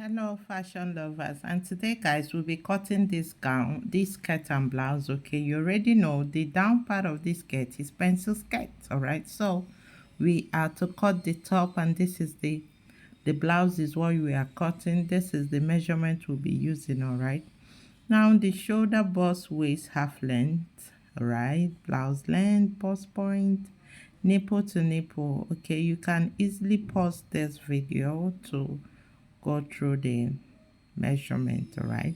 Hello fashion lovers, and today guys we'll be cutting this gown, this skirt and blouse. Okay, you already know the down part of this skirt is pencil skirt. All right, so we are to cut the top, and this is the blouse is what we are cutting. This is the measurement we'll be using. All right, now the shoulder, bust, waist, half length. All right, blouse length, bust point, nipple to nipple. Okay, you can easily pause this video to go through the measurement. All right,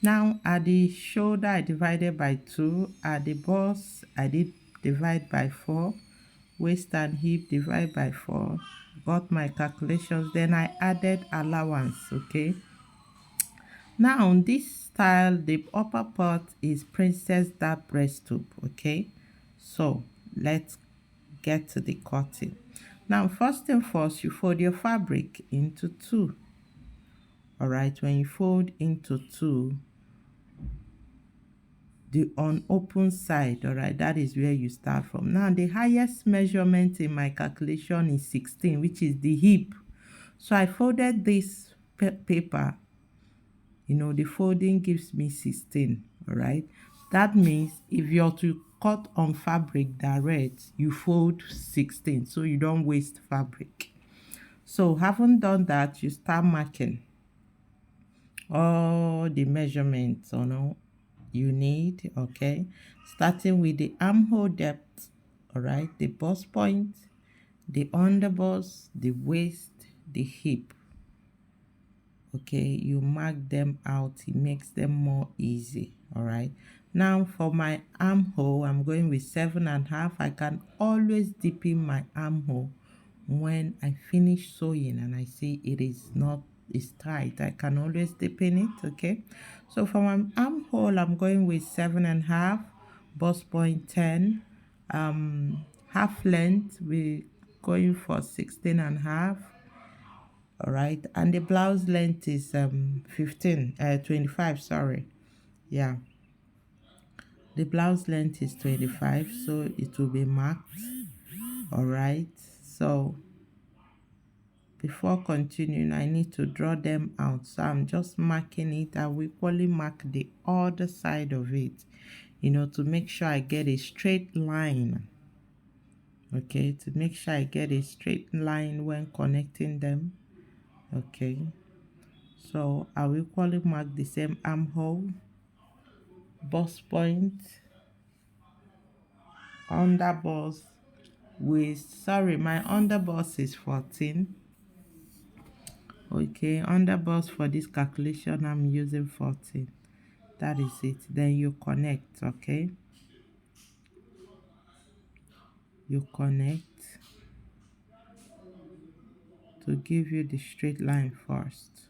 now at the shoulder I divided by 2, at the bust I did divide by 4, waist and hip divide by 4, got my calculations, then I added allowance. Okay, now on this style the upper part is Princess Dart Breastube. Okay, so let's get to the cutting. Now first thing first, you fold your fabric into 2. All right, when you fold into 2, the unopened side, all right, that is where you start from. Now the highest measurement in my calculation is 16, which is the hip. So I folded this paper, you know, the folding gives me 16. All right, that means if you're to cut on fabric direct, you fold 16 so you don't waste fabric. So having done that, you start marking all the measurements you need. Okay, starting with the armhole depth. All right, the bust point, the underbust, the waist, the hip. Okay, you mark them out, it makes them more easy. All right, now for my armhole I'm going with 7.5. I can always dip in my armhole when I finish sewing and I see it's tight. I can always dip in it. Okay, so for my armhole I'm going with 7.5, bust point 10, half length we're going for 16.5. all right, and the blouse length is 25, sorry. Yeah, the blouse length is 25, so it will be marked. All right, so before continuing I need to draw them out, so I'm just marking it. I will equally mark the other side of it, you know, to make sure I get a straight line. Okay, to make sure I get a straight line when connecting them. Okay, so I will equally mark the same armhole, bust point, underbust, waist. Sorry, my underbust is 14. Okay, underbust for this calculation I'm using 14. That is it. Then you connect. Okay, you connect to give you the straight line first.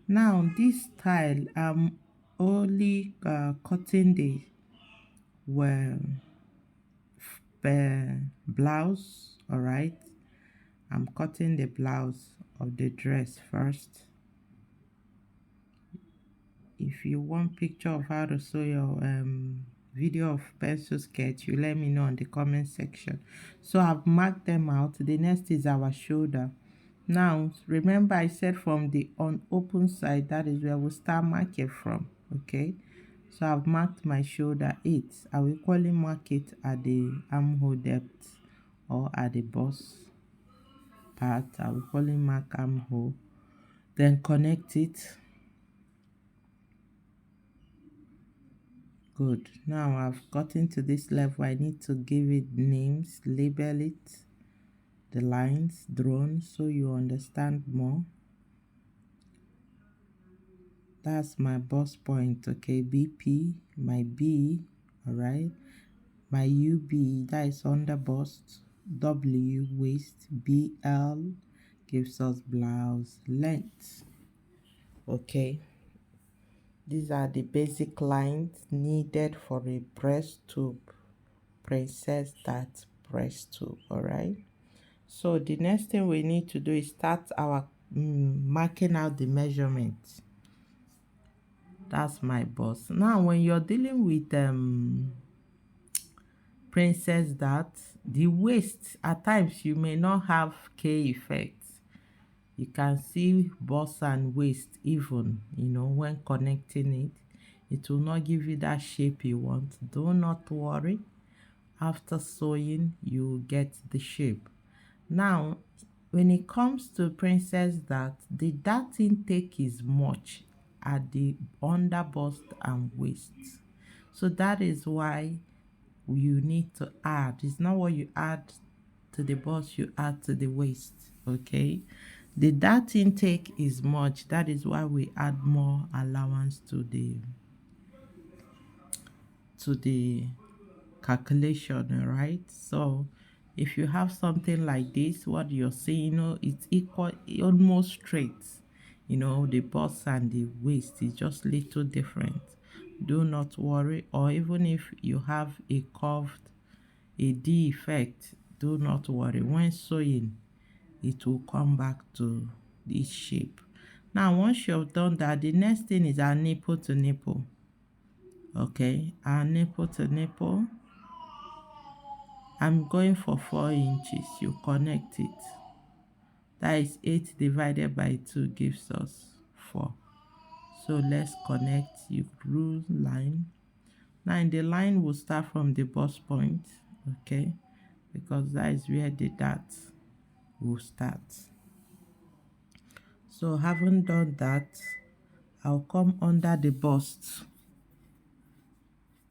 Now this style I'm only cutting the blouse. All right, I'm cutting the blouse of the dress first. If you want picture of how to sew your video of pencil skirt, you let me know in the comment section. So I've marked them out. The next is our shoulder. Now remember I said from the unopened side, that is where we start marking from. Okay, so I've marked my shoulder 8. I will equally mark it at the armhole depth or at the bust part. I will equally mark armhole, then connect it. Good. Now I've gotten to this level, I need to give it names, label it, the lines drawn, so you understand more. That's my bust point. Okay, BP, my B. All right, my UB, that is under bust. W, waist. BL gives us blouse length. Okay, these are the basic lines needed for a breast tube, Princess Dart Breastube. All right, so the next thing we need to do is start our marking out the measurements. That's my bust. Now when you're dealing with Princess Dart. The waist, at times you may not have K effect. You can see bust and waist even, when connecting it. It will not give you that shape you want. Do not worry. After sewing, you will get the shape. Now, when it comes to Princess Dart, the dart intake is much at the under bust and waist. So that is why you need to add. It's not what you add to the bust, you add to the waist. Okay, the dart intake is much. That is why we add more allowance to the calculation. Right, so if you have something like this, what you're seeing, it's equal, almost straight. The bust and the waist is just little different. Do not worry. Or even if you have a curved, a D effect, do not worry. When sewing, it will come back to this shape. Now, once you've done that, the next thing is our nipple to nipple. Okay, our nipple to nipple, I'm going for 4 inches. You connect it. That is 8 divided by 2 gives us 4. So let's connect. You rule line. Now in the line, we'll start from the bust point. Okay, because that is where the dart will start. So having done that, I'll come under the bust,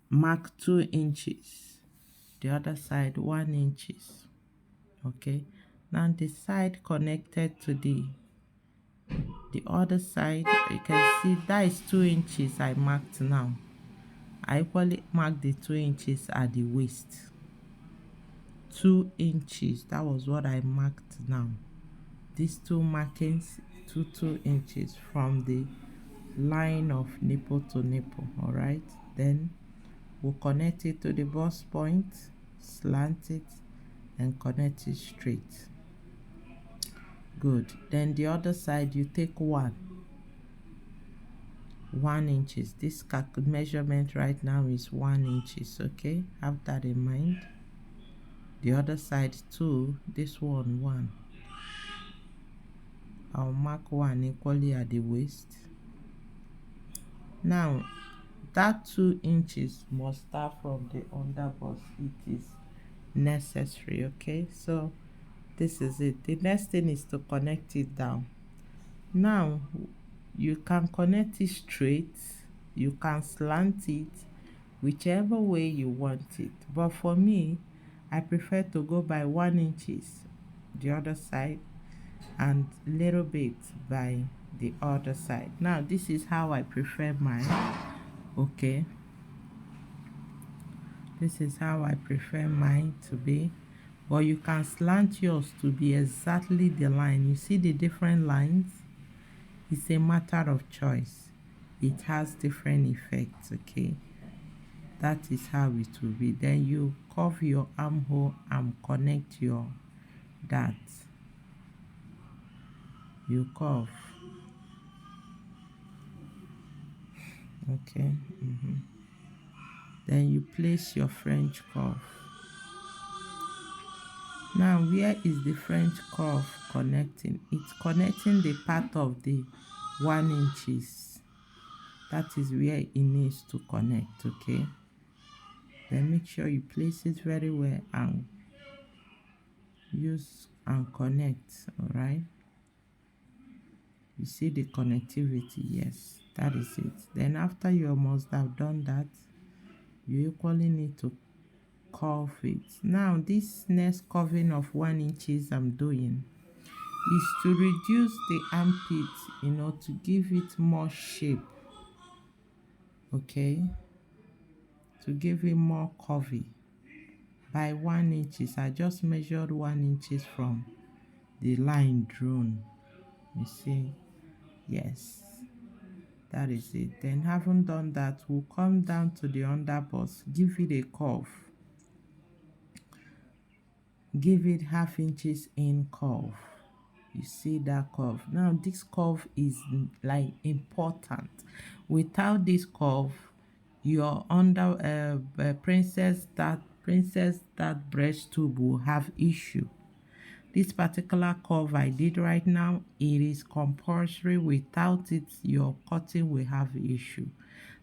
mark 2 inches, the other side 1 inches. Okay, now the side connected to the other side, you can see that is 2 inches I marked. Now I equally mark the 2 inches at the waist. 2 inches, that was what I marked. Now these two markings, 2 inches from the line of nipple to nipple. All right, then we'll connect it to the bust point, slant it and connect it straight. Good. Then the other side, you take 1 inches. This measurement right now is 1 inches. Okay, have that in mind. The other side 2, this one 1. I'll mark 1 equally at the waist. Now that 2 inches must start from the under bust. It is necessary. Okay, so this is it. The next thing is to connect it down. Now you can connect it straight, you can slant it, whichever way you want it, but for me, I prefer to go by 1 inches the other side and little bit by the other side. Now this is how I prefer mine. Okay, this is how I prefer mine to be, but you can slant yours to be exactly the line. You see the different lines? It's a matter of choice. It has different effects. Okay, that is how it will be. Then you curve your armhole and connect your dart. You curve. Okay, then you place your French curve. Now where is the French curve connecting? It's connecting the part of the 1 inches. That is where it needs to connect. Okay, then make sure you place it very well and use and connect. All right, you see the connectivity? Yes, that is it. Then after you must have done that, you equally need to curve it. Now this next curving of 1 inches I'm doing is to reduce the armpit, to give it more shape. Okay, to give it more curvy by 1 inches. I just measured 1 inches from the line drawn. You see? Yes, that is it. Then having done that, we'll come down to the under bust, give it a curve, give it 1/2 inches in curve. You see that curve? Now this curve is like important. Without this curve, your under Princess Dart Princess Dart Breastube will have issue. This particular curve I did right now, it is compulsory. Without it, your cutting will have issue.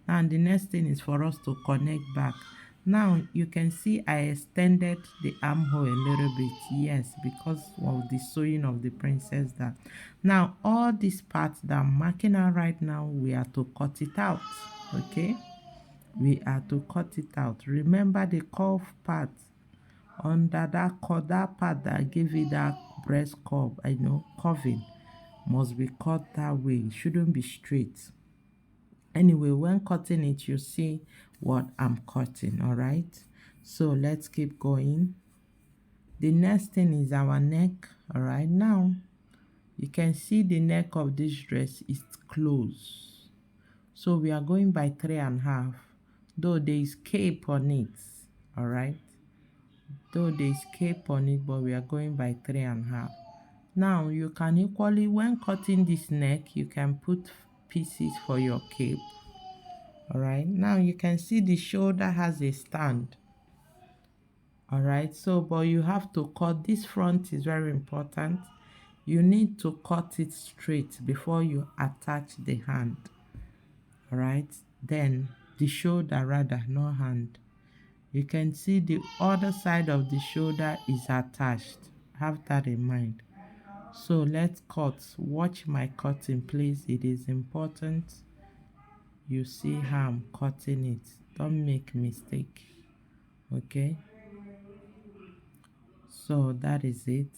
And the next thing is for us to connect back. Now you can see I extended the armhole a little bit, yes, because of the sewing of the Princess Dart. Now all these parts that I'm marking out right now, we are to cut it out. Okay, we are to cut it out. Remember the curve part under that part that give it that breast curve, I know curving must be cut that way. It shouldn't be straight. Anyway, when cutting it, you see what I'm cutting. All right, so let's keep going. The next thing is our neck. All right, now you can see the neck of this dress is closed, so we are going by 3.5, though there is cape on it. All right, though there is cape on it, but we are going by 3.5. Now you can equally, when cutting this neck, you can put pieces for your cape. All right, now you can see the shoulder has a stand. All right, so but you have to cut this front, is very important. You need to cut it straight before you attach the hand. All right, then the shoulder, rather, not hand. You can see the other side of the shoulder is attached. Have that in mind. So let's cut. Watch my cutting, please. It is important you see how I'm cutting it. Don't make mistake. Okay, so that is it.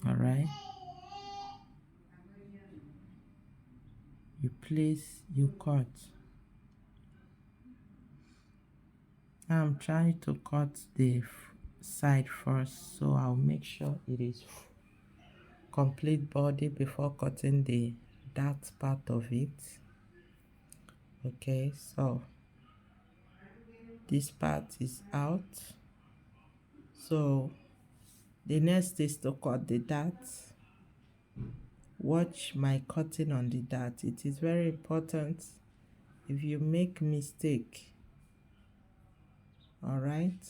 All right, you place, you cut. Now I'm trying to cut the side first, so I'll make sure it is complete body before cutting that part of it. Okay, so this part is out, so the next is to cut the dart. Watch my cutting on the dart. It is very important. If you make mistake, all right,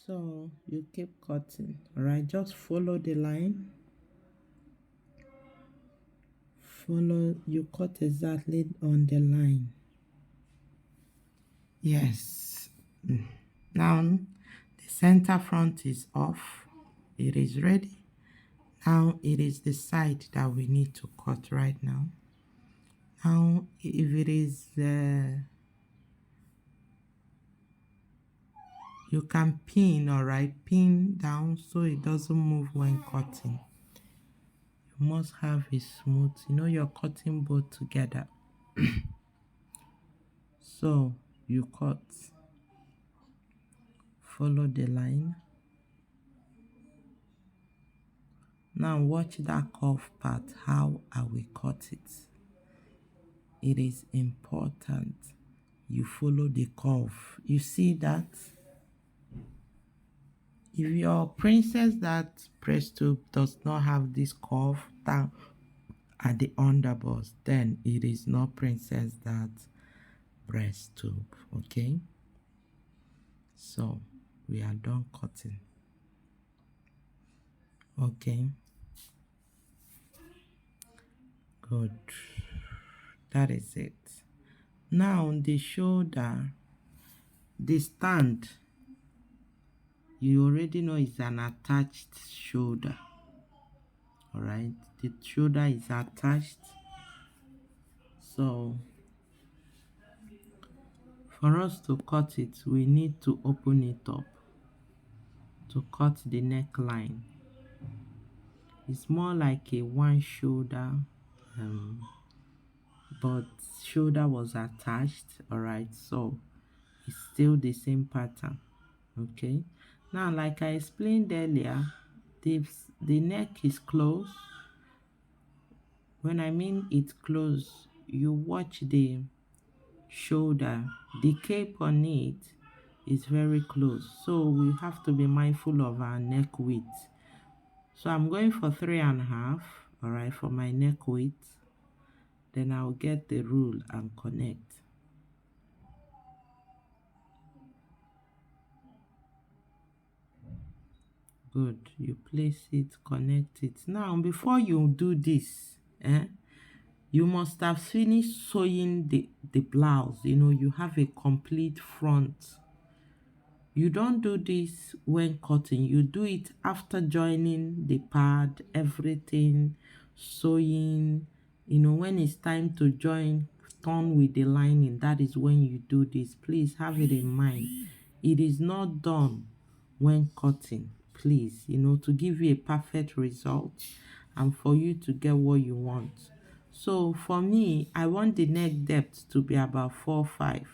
so you keep cutting. All right, just follow the line. Follow, you cut exactly on the line. Yes. Now the center front is off. It is ready. Now it is the side that we need to cut right now. Now if it is you can pin, all right, pin down so it doesn't move when cutting. You must have it smooth, you're cutting both together. So you cut, follow the line. Now watch that curve part, how I will cut it. It is important you follow the curve. You see that? If your Princess Dart Breastube does not have this curve down at the underbust, then it is not Princess Dart Breastube. Okay, so we are done cutting. Okay, good, that is it. Now the shoulder, the stand, you already know it's an attached shoulder. All right, the shoulder is attached, so for us to cut it, we need to open it up to cut the neckline. It's more like a one shoulder, but shoulder was attached. All right, so it's still the same pattern. Okay, now like I explained earlier, the neck is closed. When I mean it's closed, you watch the shoulder, the cape on it is very close, so we have to be mindful of our neck width. So I'm going for 3.5, all right, for my neck width. Then I'll get the rule and connect. Good. You place it, connect it. Now, before you do this, you must have finished sewing the blouse. You know, you have a complete front. You don't do this when cutting. You do it after joining the pad, everything, sewing. You know, when it's time to join, turn with the lining. That is when you do this. Please have it in mind. It is not done when cutting. Please, you know, to give you a perfect result and for you to get what you want. So for me, I want the neck depth to be about 4-5.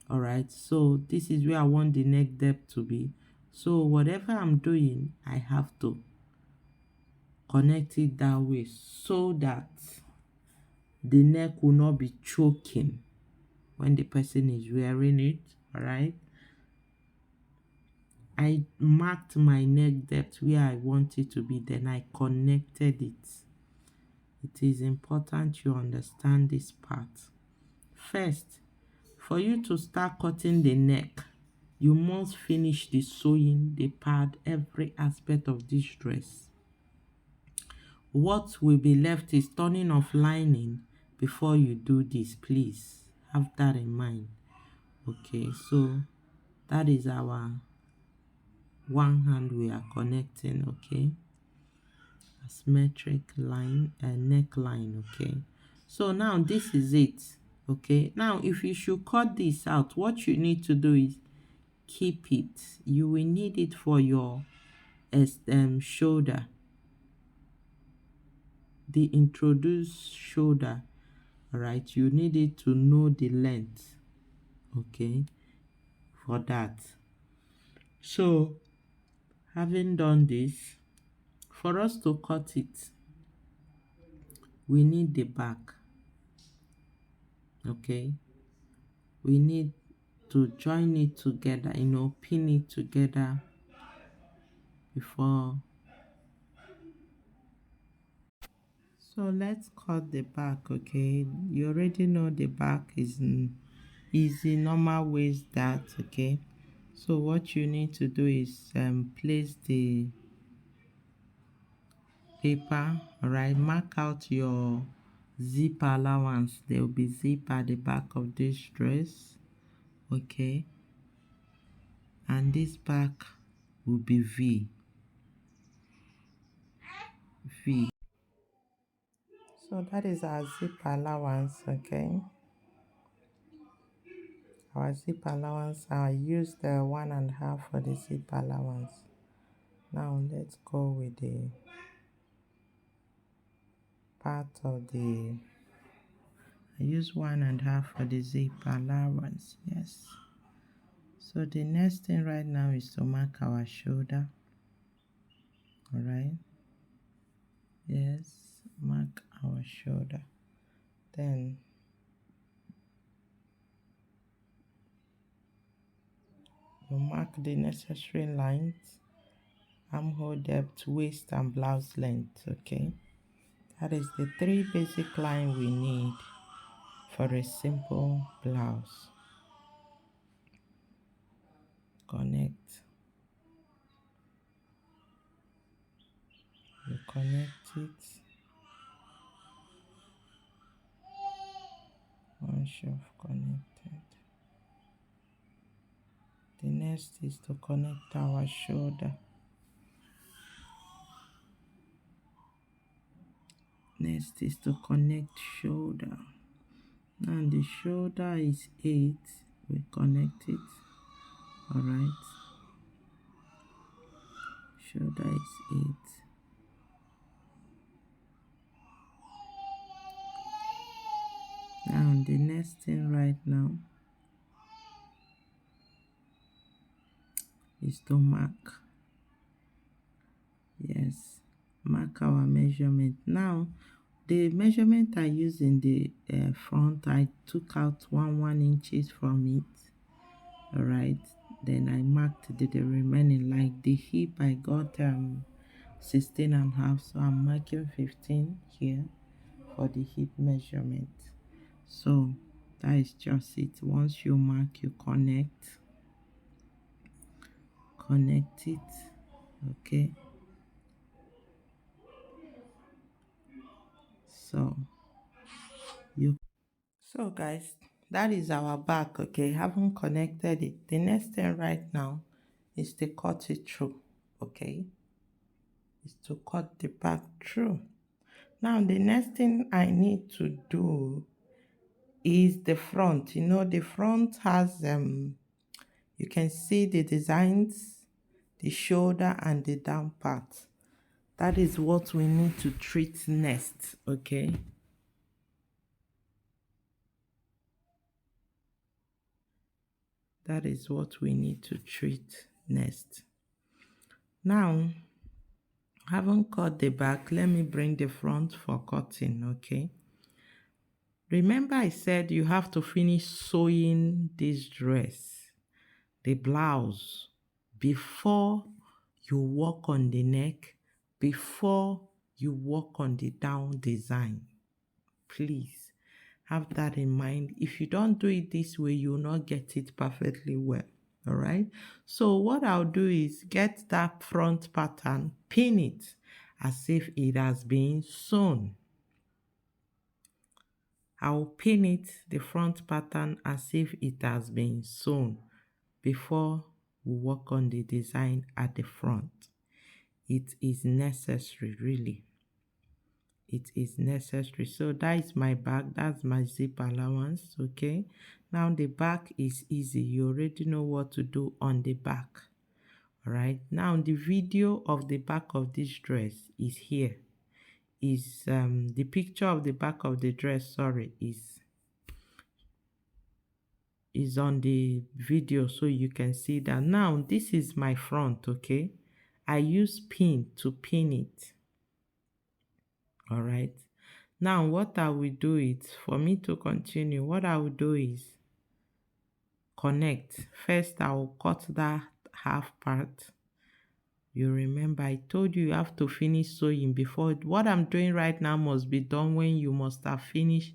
All right, so this is where I want the neck depth to be. So whatever I'm doing, I have to connect it that way so that the neck will not be choking when the person is wearing it. All right, I marked my neck depth where I want it to be, then I connected it. It is important you understand this part. First, for you to start cutting the neck, you must finish the sewing, the pad, every aspect of this dress. What will be left is turning off lining before you do this. Please have that in mind. Okay, so that is our one hand we are connecting. Okay, asymmetric line and neckline. Okay, so now this is it. Okay, now if you should cut this out, what you need to do is keep it. You will need it for your shoulder, the introduced shoulder. All right, you need it to know the length. Okay, for that. So having done this, for us to cut it, we need the back. Okay, we need to join it together, you know, pin it together before. So let's cut the back. Okay, you already know the back is easy, normal waist that. Okay, so what you need to do is place the paper. All right, mark out your zip allowance. There will be zip at the back of this dress. Okay, and this back will be V. So that is our zip allowance. Okay, our zip allowance, I use the 1.5 for the zip allowance. Now let's go with the part of the, I use 1.5 for the zip allowance. Yes, so the next thing right now is to mark our shoulder. All right, yes, mark our shoulder. Then you mark the necessary lines, armhole depth, waist and blouse length. Okay, that is the 3 basic lines we need for a simple blouse. Connect. You connect it. Once you've connected, the next is to connect our shoulder. Next is to connect shoulder. Now the shoulder is 8. We connect it. All right. Shoulder is 8. Now the next thing right now is to mark. Yes, mark our measurement. Now the measurement I use in the front, I took out 1 inches from it. All right, then I marked the remaining. Like the hip, I got 16.5, so I'm marking 15 here for the hip measurement. So that is just it. Once you mark, you connect it. Okay, so you so guys, that is our back. Okay, haven't connected it. The next thing right now is to cut it through. Okay, is to cut the back through. Now the next thing I need to do is the front. You know, the front has you can see the designs, the shoulder and the down part. That is what we need to treat next. Okay, that is what we need to treat next. Now, haven't cut the back, let me bring the front for cutting. Okay, remember I said you have to finish sewing this dress, the blouse, before you work on the neck, before you work on the down design. Please have that in mind. If you don't do it this way, you will not get it perfectly well. All right, so what I'll do is get that front pattern, pin it as if it has been sewn. I'll pin it, the front pattern, as if it has been sewn before we work on the design at the front. It is necessary, really. It is necessary. So that is my back, that's my zip allowance. Okay, now the back is easy. You already know what to do on the back. All right, now the video of the back of this dress is here. Is the picture of the back of the dress, sorry, is on the video, so you can see that. Now this is my front. Okay, I use pin to pin it. All right, now what I will do is, for me to continue, what I will do is connect. First I will cut that half part. You remember I told you you have to finish sewing before. What I'm doing right now must be done when you must have finished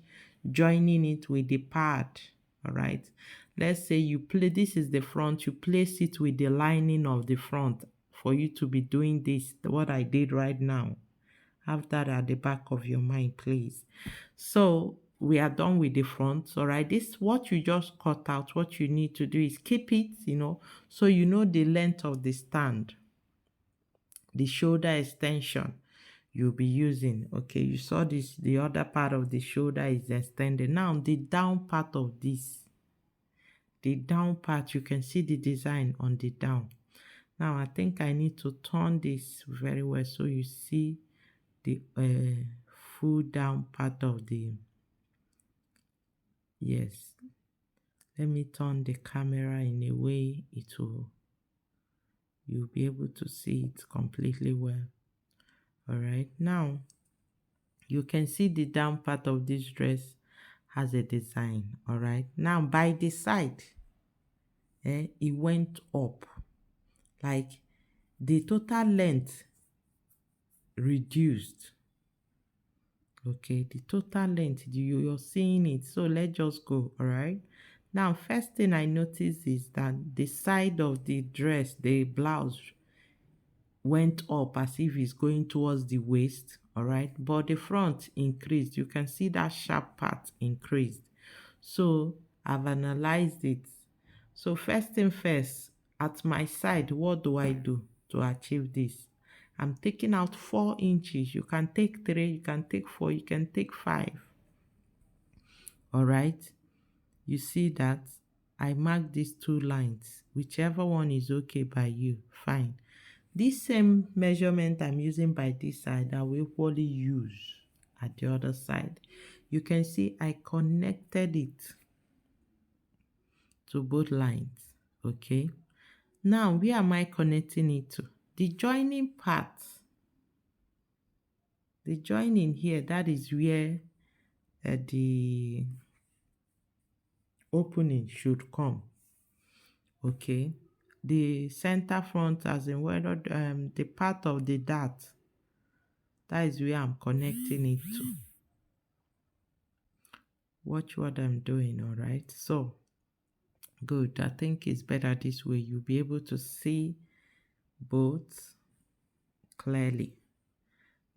joining it with the pad. All right, let's say you play, this is the front, you place it with the lining of the front for you to be doing this, what I did right now. Have that at the back of your mind, please. So we are done with the front. All right, this what you just cut out. What you need to do is keep it, you know, so you know the length of the stand, the shoulder extension you'll be using. Okay, you saw this, the other part of the shoulder is extended. Now the down part of this, the down part, you can see the design on the down. Now I think I need to turn this very well so you see the full down part of the, yes, let me turn the camera in a way it will, you'll be able to see it completely well. All right, now you can see the down part of this dress has a design. All right, now by the side, it went up, like the total length reduced. Okay, the total length, you're seeing it. So let's just go. All right, now first thing I noticed is that the side of the dress, the blouse, went up as if it's going towards the waist. All right, but the front increased. You can see that sharp part increased. So I've analyzed it. So first thing first, at my side, what do I do to achieve this? I'm taking out 4 inches. You can take 3, you can take 4, you can take 5. All right, you see that I marked these 2 lines. Whichever one is okay by you, fine. This same measurement I'm using by this side, I will equally use at the other side. You can see I connected it to both lines. Okay, now where am I connecting it to? The joining part, the joining here, that is where the opening should come. Okay, the center front, as in whether the part of the dart, that is where I'm connecting it to. Watch what I'm doing. All right, so good. I think it's better this way. You'll be able to see both. clearly.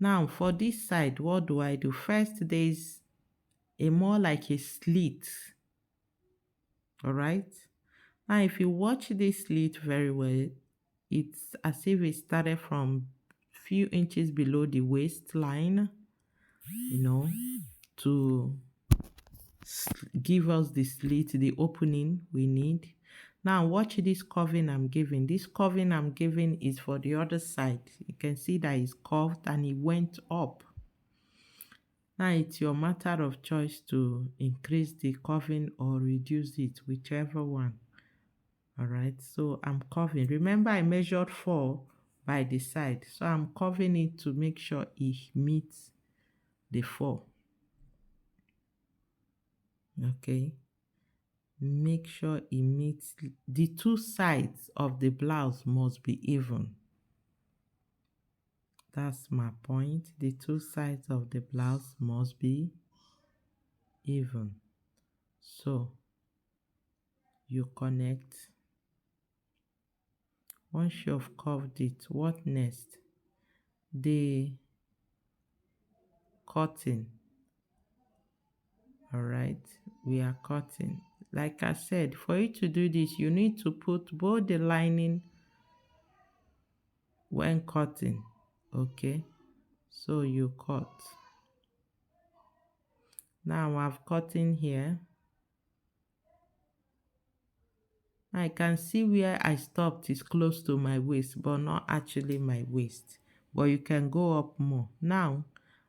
Now for this side, what do I do? First, there is a more like a slit. All right. Now if you watch this slit very well, it's as if it started from few inches below the waistline, to give us the slit, the opening we need. Now watch this curving I'm giving. This curving I'm giving is for the other side. You can see that it's curved and it went up. Now it's your matter of choice to increase the curving or reduce it, whichever one. All right, so I'm curving. Remember I measured 4 by the side, so I'm curving it to make sure it meets the 4. Okay, make sure it meets the 2 sides of the blouse must be even. That's my point. The 2 sides of the blouse must be even. So you connect. Once you've curved it, what next? The cutting. All right, we are cutting. Like I said, for you to do this, you need to put both the lining when cutting. Okay, so you cut. Now I've cut in here. I can see where I stopped is close to my waist, but not actually my waist. But you can go up more. Now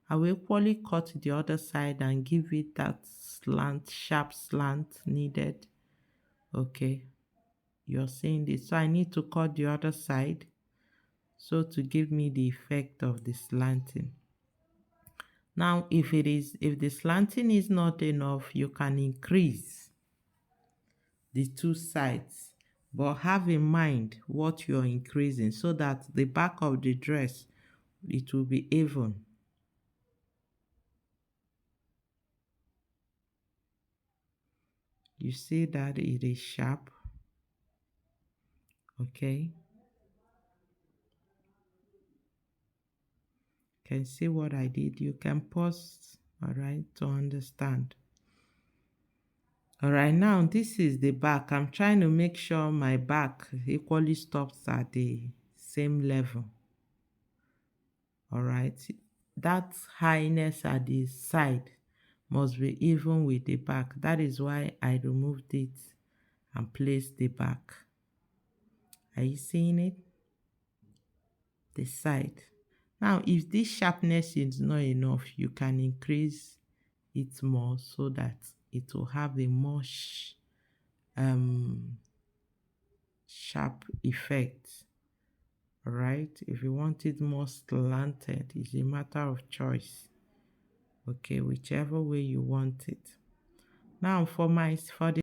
I will equally cut the other side and give it that slant, sharp slant needed. Okay, you're seeing this. So I need to cut the other side, so to give me the effect of the slanting. Now if the slanting is not enough, you can increase the 2 sides, but have in mind what you're increasing so that the back of the dress, it will be even. You see that it is sharp. Okay, can see what I did. You can pause, all right, to understand. All right, now this is the back. I'm trying to make sure my back equally stops at the same level. All right, that highness at the side must be even with the back. That is why I removed it and placed the back. Are you seeing it? The side. Now if this sharpness is not enough, you can increase it more so that it will have a more sharp effect. All right, if you want it more slanted, it's a matter of choice. Okay, whichever way you want it. Now for the